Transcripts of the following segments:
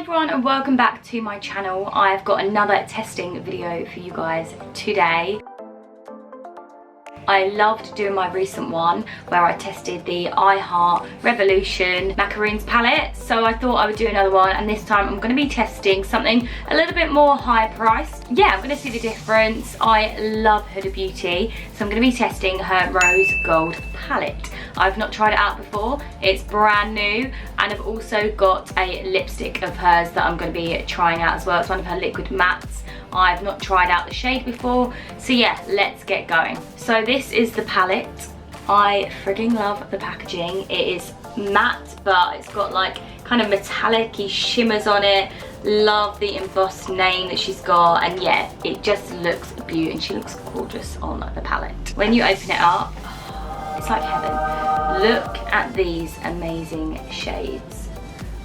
everyone and welcome back to my channel. I've got another testing video for you guys today. I loved doing my recent one where I tested the I Heart Revolution macaroons palette, so I thought I would do another one, and this time I'm going to be testing something a little bit more high priced. Yeah, I'm going to see the difference. I love Huda Beauty, so I'm going to be testing her Rose Gold palette. I've not tried it out before, it's brand new, and I've also got a lipstick of hers that I'm going to be trying out as well. It's one of her liquid mattes. I've not tried out the shade before, so yeah, let's get going. So this is the palette. I frigging love the packaging. It is matte, but it's got like kind of metallic-y shimmers on it. Love the embossed name that she's got, and yeah, it just looks beautiful, and she looks gorgeous on the palette. When you open it up, it's like heaven. Look at these amazing shades.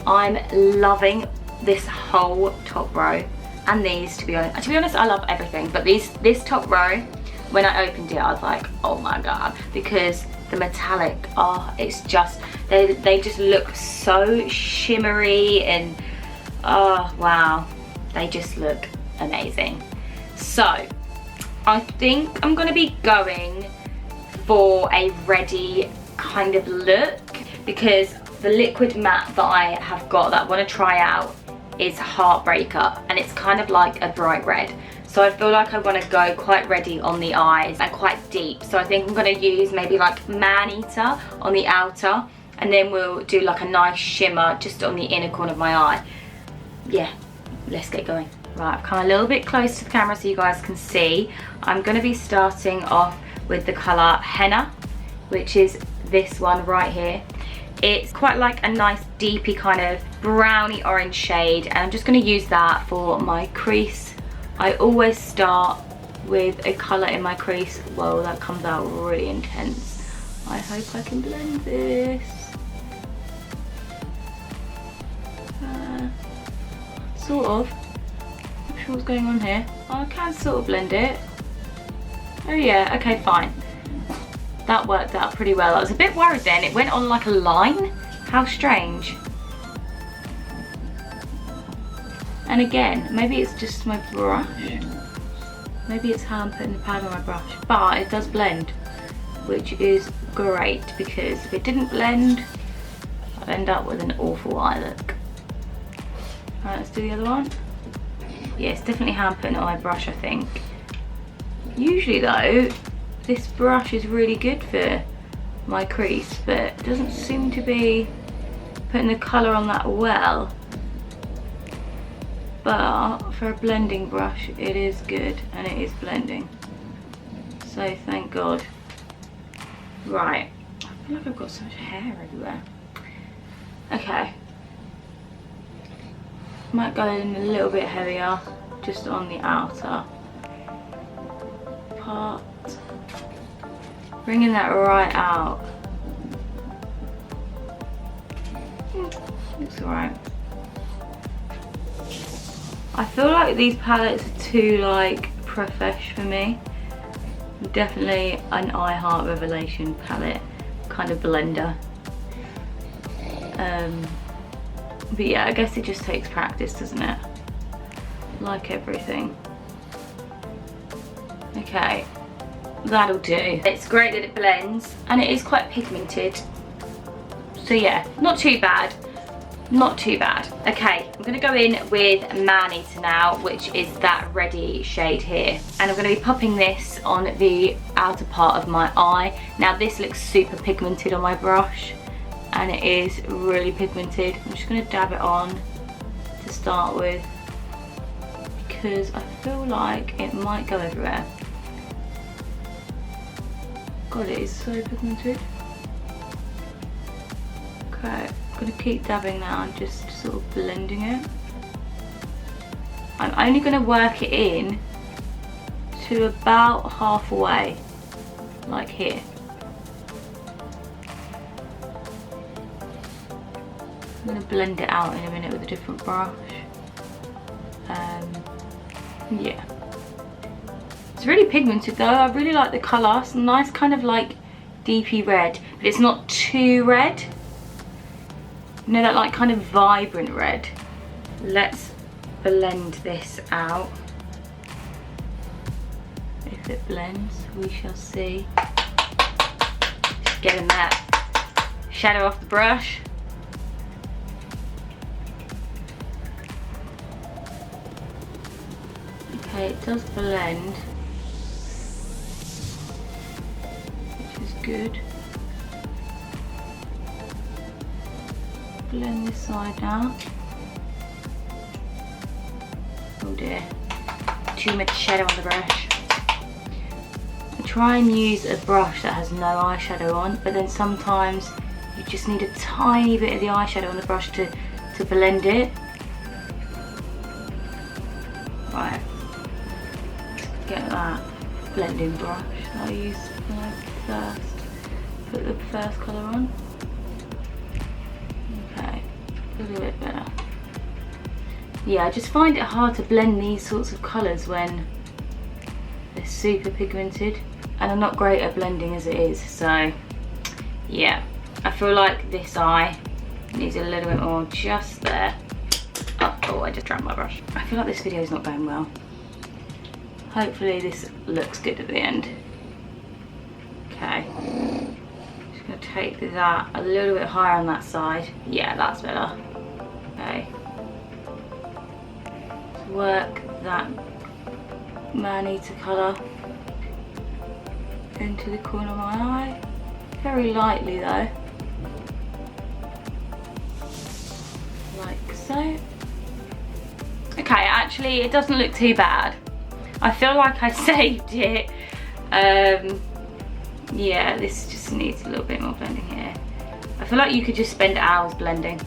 I'm loving this whole top row. And these, to be honest, I love everything, but this top row, when I opened it, I was like, oh my god, because the metallic, oh, it's just, they just look so shimmery, and oh wow, they just look amazing. So I think I'm gonna be going for a ready kind of look, because the liquid matte that I have got that I want to try out is Heartbreaker, and it's kind of like a bright red, so I feel like I want to go quite ready on the eyes and quite deep. So I think I'm going to use maybe like Man-Eater on the outer, and then we'll do like a nice shimmer just on the inner corner of my eye. Yeah, let's get going. Right, I've come a little bit close to the camera so you guys can see. I'm going to be starting off with the colour Henna, which is this one right here. It's quite like a nice deepy kind of browny orange shade, and I'm just going to use that for my crease. I always start with a colour in my crease. Whoa, that comes out really intense. I hope I can blend this. Sort of. Not sure what's going on here. I can sort of blend it. Oh yeah, okay, fine. That worked out pretty well. I was a bit worried then. It went on like a line. How strange. And again, maybe it's just my brush. Maybe it's how I'm putting the powder on my brush. But it does blend, which is great, because if it didn't blend, I'd end up with an awful eye look. Alright, let's do the other one. Yeah, it's definitely how I'm putting it on my brush, I think. Usually though, this brush is really good for my crease, but it doesn't seem to be putting the colour on that well. But for a blending brush, it is good, and it is blending. So thank God. Right, I feel like I've got so much hair everywhere. Okay. Might go in a little bit heavier, just on the outer part. Bringing that right out. Looks alright. I feel like these palettes are too like profesh for me. Definitely an I Heart Revelation palette kind of blender. But yeah, I guess it just takes practice, doesn't it? Like everything. Okay. That'll do. It's great that it blends, and it is quite pigmented, so yeah, not too bad, not too bad. Okay, I'm going to go in with Man-Eater now, which is that ready shade here, and I'm going to be popping this on the outer part of my eye. Now this looks super pigmented on my brush, and it is really pigmented. I'm just going to dab it on to start with, because I feel like it might go everywhere. God, it is so pigmented. Okay, I'm gonna keep dabbing now and just sort of blending it. I'm only gonna work it in to about halfway, like here. I'm gonna blend it out in a minute with a different brush. Yeah. It's really pigmented though. I really like the colour. It's a nice kind of like deepy red, but it's not too red. You know, that like kind of vibrant red. Let's blend this out. If it blends, we shall see. Just getting that shadow off the brush. Okay, it does blend, which is good. Blend this side now. Oh dear, too much shadow on the brush. I try and use a brush that has no eyeshadow on, but then sometimes you just need a tiny bit of the eyeshadow on the brush to blend it. Right, get that blending brush that I use when I first put the first colour on. Okay, a little bit better. Yeah, I just find it hard to blend these sorts of colours when they're super pigmented, and I'm not great at blending as it is, so yeah. I feel like this eye needs a little bit more just there. Oh, I just dropped my brush. I feel like this video is not going well. Hopefully this looks good at the end. Okay, just gonna take that a little bit higher on that side. Yeah, that's better. Okay. Work that man-eater colour into the corner of my eye, very lightly though, like so. Okay, actually it doesn't look too bad. I feel like I saved it. Yeah, this just needs a little bit more blending here. I feel like you could just spend hours blending,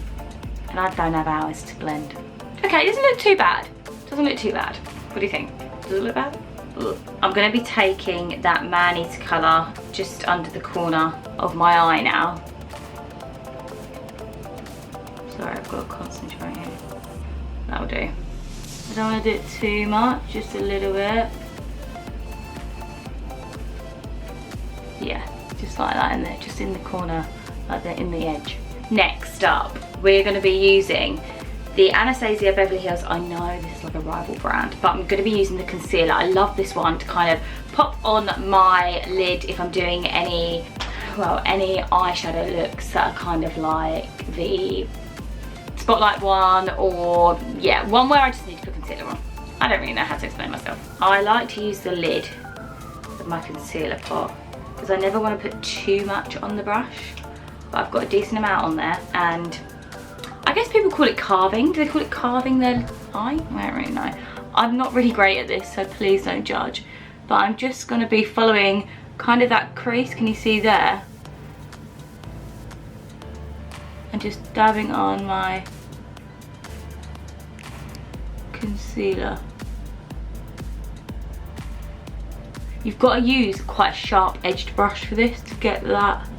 and I don't have hours to blend. Okay, it doesn't look too bad. Doesn't look too bad. What do you think? Does it look bad? Ugh. I'm going to be taking that man-eater colour just under the corner of my eye now. Sorry, I've got to concentrate here. That'll do. I don't want to do it too much, just a little bit. Yeah, just like that in there, just in the corner, like that, in the edge. Next up, we're going to be using the Anastasia Beverly Hills. I know this is like a rival brand, but I'm going to be using the concealer. I love this one to kind of pop on my lid if I'm doing any eyeshadow looks that are kind of like the Spotlight one, or yeah, one where I just need to put concealer on. I don't really know how to explain myself. I like to use the lid of my concealer pot because I never want to put too much on the brush, but I've got a decent amount on there, and I guess people call it carving. Do they call it carving their eye? I don't really know. I'm not really great at this, so please don't judge. But I'm just going to be following kind of that crease, can you see there? And just dabbing on my concealer. You've got to use quite a sharp edged brush for this to get that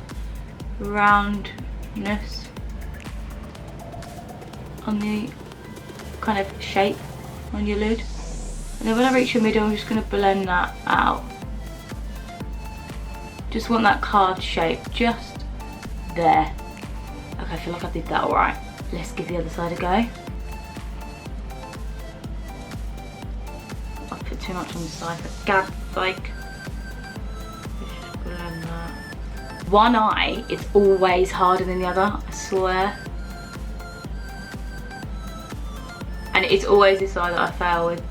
roundness on the kind of shape on your lid. And then when I reach the middle, I'm just going to blend that out. Just want that carved shape just there. Okay, I feel like I did that alright. Let's give the other side a go. I put too much on the side for God's sake. Just blend that. One eye is always harder than the other, I swear. And it's always this eye that I fail with.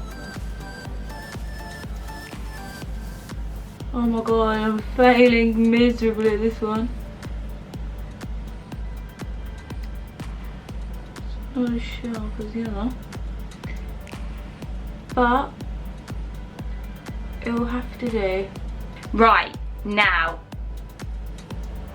Oh my god, I'm failing miserably at this one. It's not as sharp as the other, but it will have to do. Right, now.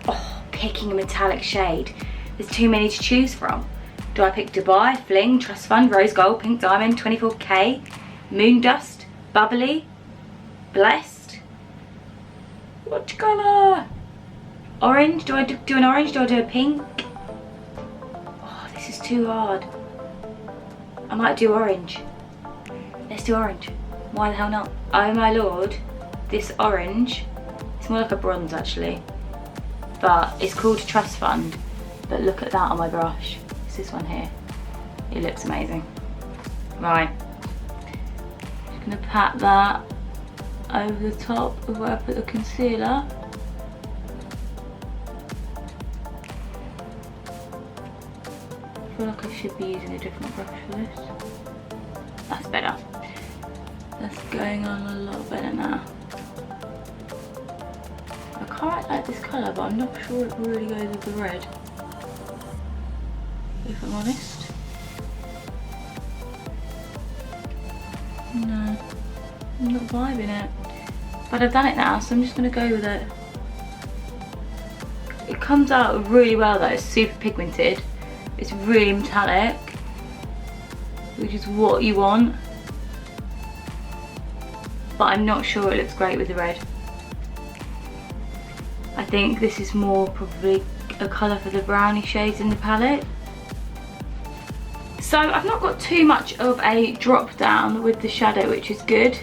Oh, picking a metallic shade. There's too many to choose from. Do I pick Dubai, Fling, Trust Fund, Rose Gold, Pink Diamond, 24K, Moon Dust, Bubbly, Blessed? What colour? Orange? Do I do an orange? Do I do a pink? Oh, this is too hard. I might do orange. Let's do orange. Why the hell not? Oh my lord, this orange, it's more like a bronze actually, but it's called Trust Fund. But look at that on my brush. It's this one here. It looks amazing. Right, just gonna pat that over the top of where I put the concealer. I feel like I should be using a different brush for this. That's better. That's going on a lot better now. I quite like this colour, but I'm not sure it really goes with the red, if I'm honest. No, I'm not vibing it. But I've done it now, so I'm just going to go with it. It comes out really well though, it's super pigmented. It's really metallic, which is what you want. But I'm not sure it looks great with the red. I think this is more probably a colour for the brownie shades in the palette. So I've not got too much of a drop down with the shadow, which is good.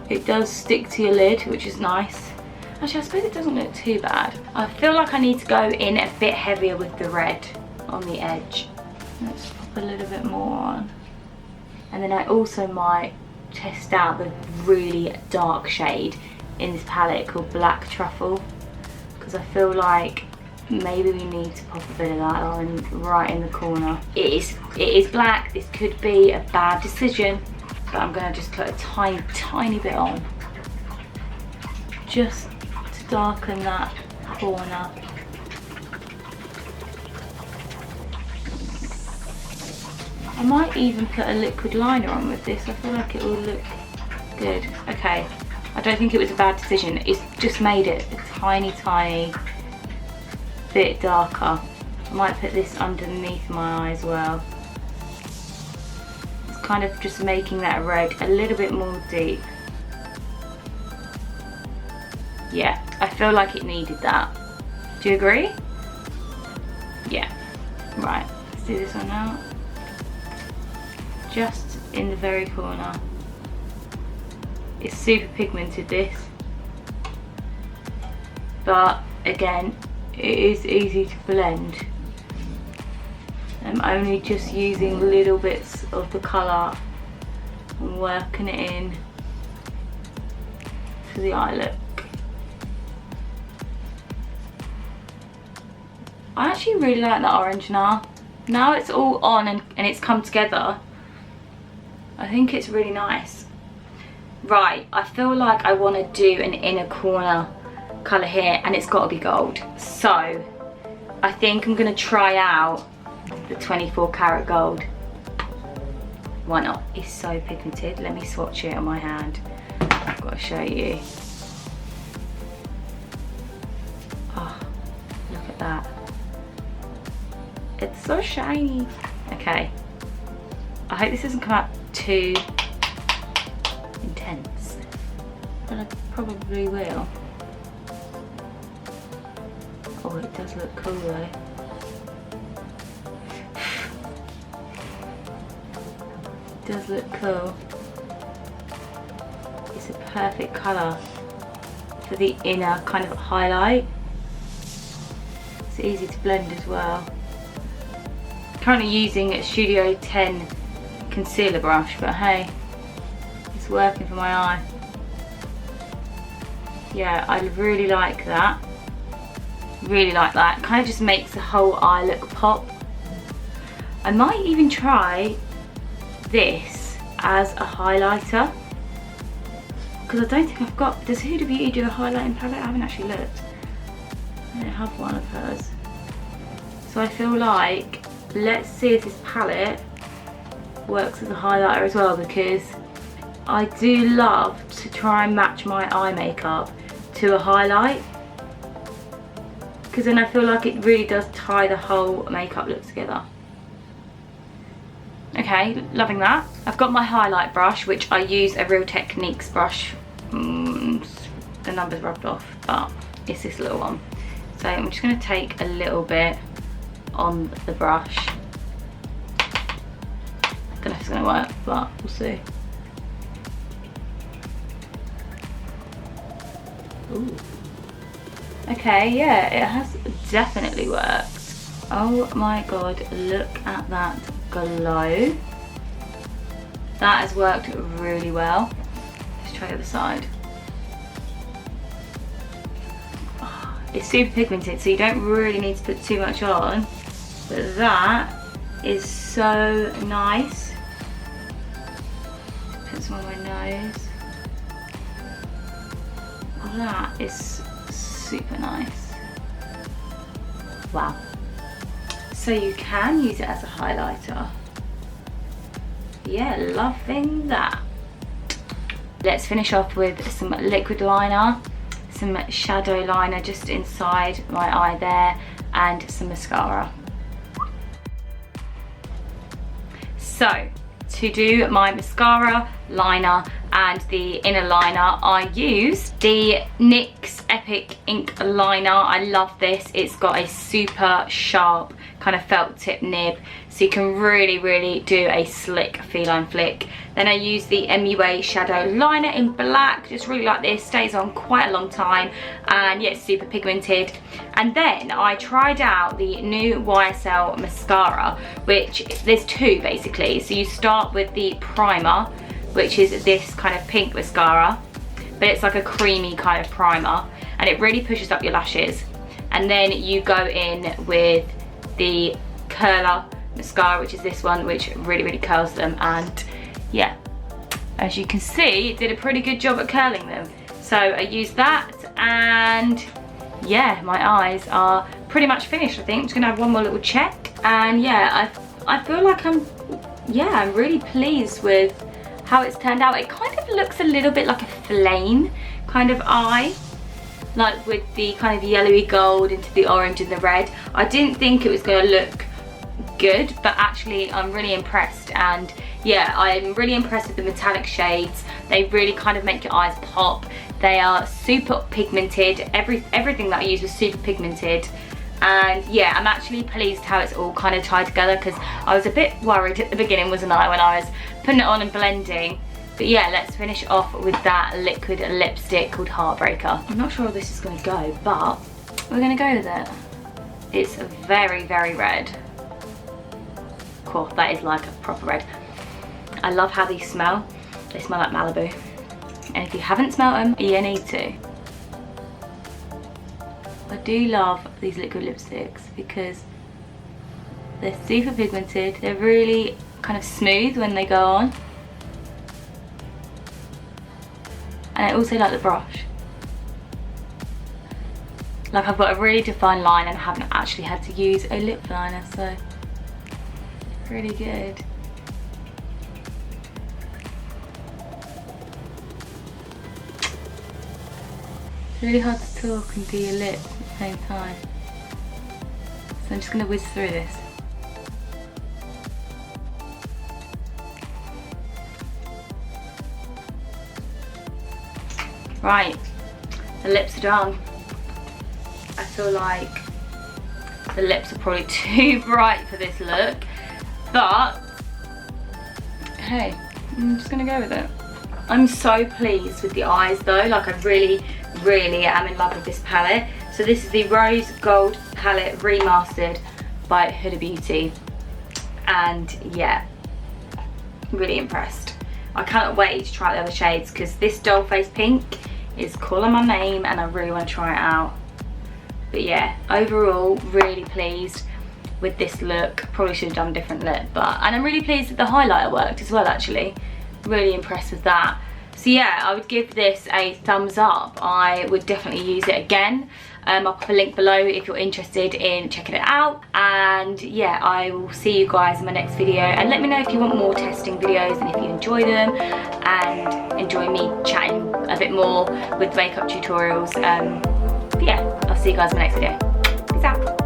It does stick to your lid, which is nice. Actually, I suppose it doesn't look too bad. I feel like I need to go in a bit heavier with the red on the edge. Let's pop a little bit more on. And then I also might test out the really dark shade in this palette called Black Truffle, because I feel like maybe we need to pop a bit of that on right in the corner. It is black. This could be a bad decision, but I'm gonna just put a tiny bit on, just to darken that corner. I might even put a liquid liner on with this. I feel like it will look good. Okay, I don't think it was a bad decision. It's just made it a tiny bit darker. I might put this underneath my eye as well. It's kind of just making that red a little bit more deep. Yeah, I feel like it needed that. Do you agree? Yeah. Right, let's do this one now. Just in the very corner. It's super pigmented, this. But again, it is easy to blend. I'm only just using little bits of the colour and working it in for the eye look. I actually really like that orange now. Now it's all on and it's come together. I think it's really nice. Right, I feel like I want to do an inner corner colour here, and it's got to be gold. So I think I'm going to try out the 24 karat gold. Why not? It's so pigmented. Let me swatch it on my hand. I've got to show you. Oh, look at that. It's so shiny. Okay. I hope this doesn't come out too intense, but I probably will. Oh, it does look cool though. It does look cool. It's a perfect colour for the inner kind of highlight. It's easy to blend as well. Currently using a Studio 10 concealer brush, but hey, it's working for my eye. Yeah, I really like that. Really like that. Kind of just makes the whole eye look pop. I might even try this as a highlighter, because I don't think I've got. Does Huda Beauty do a highlighting palette? I haven't actually looked. I don't have one of hers. So I feel like, let's see if this palette works as a highlighter as well, because I do love to try and match my eye makeup to a highlight, because then I feel like it really does tie the whole makeup look together. Okay, loving that. I've got my highlight brush, which I use a Real Techniques brush. The number's rubbed off, but it's this little one. So I'm just going to take a little bit on the brush. I don't know if it's going to work, but we'll see. Ooh. Okay, yeah, it has definitely worked. Oh my god, look at that glow. That has worked really well. Let's try the other side. Oh, it's super pigmented, so you don't really need to put too much on. But that is so nice. Put some on my nose. Oh, that is super nice. Wow. So you can use it as a highlighter. Yeah, loving that. Let's finish off with some liquid liner, some shadow liner just inside my eye there, and some mascara. So, to do my mascara, liner, and the inner liner, I used the NYX Epic Ink Liner. I love this. It's got a super sharp kind of felt tip nib, so you can really do a slick feline flick. Then I used the MUA Shadow Liner in black, just really like this, stays on quite a long time, and yeah, it's super pigmented. And then I tried out the new YSL mascara, which there's two basically. So you start with the primer, which is this kind of pink mascara, but it's like a creamy kind of primer, and it really pushes up your lashes. And then you go in with the curler mascara, which is this one, which really curls them. And yeah, as you can see, it did a pretty good job at curling them. So I used that, and yeah, my eyes are pretty much finished. I think I'm just gonna have one more little check, and yeah, I feel like I'm really pleased with how it's turned out. It kind of looks a little bit like a flame kind of eye, like with the kind of yellowy gold into the orange and the red. I didn't think it was going to look good, but actually I'm really impressed. And yeah, I'm really impressed with the metallic shades. They really kind of make your eyes pop. They are super pigmented. Everything that I use was super pigmented. And yeah, I'm actually pleased how it's all kind of tied together, because I was a bit worried at the beginning, wasn't I, when I was putting it on and blending. But yeah, let's finish off with that liquid lipstick called Heartbreaker. I'm not sure how this is going to go, but we're going to go with it. It's very red. Cool, that is like a proper red. I love how these smell. They smell like Malibu. And if you haven't smelled them, you need to. I do love these liquid lipsticks because they're super pigmented. They're really kind of smooth when they go on. And I also like the brush. Like, I've got a really defined line and I haven't actually had to use a lip liner, so really good. It's really hard to talk and do your lips at the same time. So I'm just going to whiz through this. Right, the lips are done. I feel like the lips are probably too bright for this look, but hey, I'm just gonna go with it. I'm so pleased with the eyes though. Like, I really am in love with this palette. So this is the Rose Gold palette Remastered by Huda Beauty, and yeah, really impressed. I cannot wait to try the other shades, because this doll face pink is calling my name and I really want to try it out. But yeah, overall really pleased with this look. Probably should have done a different lip, and I'm really pleased that the highlighter worked as well actually. Really impressed with that. So yeah, I would give this a thumbs up. I would definitely use it again. I'll put a link below if you're interested in checking it out. And yeah, I will see you guys in my next video. And let me know if you want more testing videos and if you enjoy them and enjoy me chatting a bit more with makeup tutorials. But yeah, I'll see you guys in my next video. Peace out.